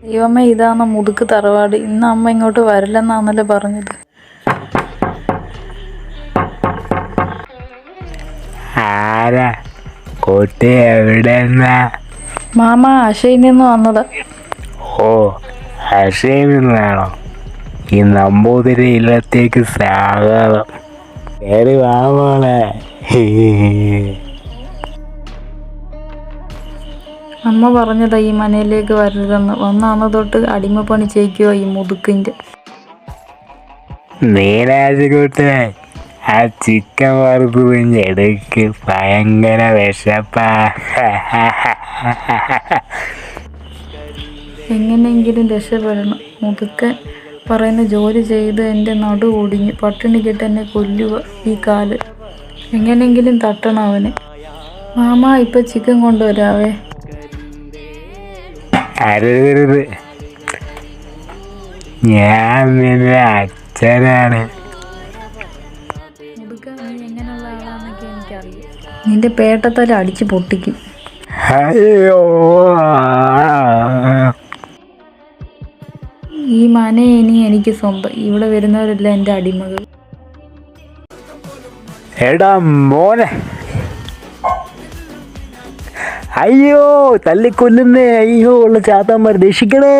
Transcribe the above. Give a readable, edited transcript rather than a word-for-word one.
ദൈവമേ, ഇതാണ് മുതുക്ക് തറവാട്. ഇന്ന് അമ്മ ഇങ്ങോട്ട് വരില്ലെന്നാണല്ലോ പറഞ്ഞത്. ആരാ കുട്ടി? എവിടെന്നാ? മാമ അശയിൽ നിന്ന് വന്നതാ. ഓ, അശയിൽ നിന്നാണോ? ഈ നമ്പൂതിരി ഇല്ലത്തേക്ക് സ്വാഗതം. കയറി വാ മോളെ. അമ്മ പറഞ്ഞതാ ഈ മനയിലേക്ക് വരരുതെന്ന്. വന്ന തൊട്ട് അടിമപ്പണി ചെയ്യിക്കുക ഈ മുതുക്കിൻ്റെ. നീരാജുകൂട്ടെ, ആ ചിക്കൻ വറുത്ത് എടുക്ക്. ഭയങ്കര വിശപ്പാ. എങ്ങനെയെങ്കിലും രക്ഷപ്പെടണം. മുതുക്കൻ പറയുന്ന ജോലി ചെയ്ത് എൻ്റെ നടു ഒടിഞ്ഞു. പട്ടിണിക്കിട്ട് എന്നെ കൊല്ലുക ഈ കാല്. എങ്ങനെയെങ്കിലും തട്ടണം അവന്. മാമ ഇപ്പം ചിക്കൻ കൊണ്ടുവരാവേ. അരുത്, ഞാൻ നിന്റെ അച്ഛനാണ്. മുതുക്ക, നീ എങ്ങനെയുള്ള ആളാന്നൊക്കെ എനിക്കറിയാം. നിന്റെ പേട്ടത്തല അടിച്ച് പൊട്ടിക്കും. അയ്യോ, ഈ മന ഇനി എനിക്ക് സ്വന്തം. ഇവിടെ വരുന്നവരെല്ലാം എൻ്റെ അടിമകൾ. എടാ മോനെ, അയ്യോ തല്ലിക്കൊല്ലുന്നേ. അയ്യോ ഉള്ള ചാത്താന്മാർ രക്ഷിക്കണേ.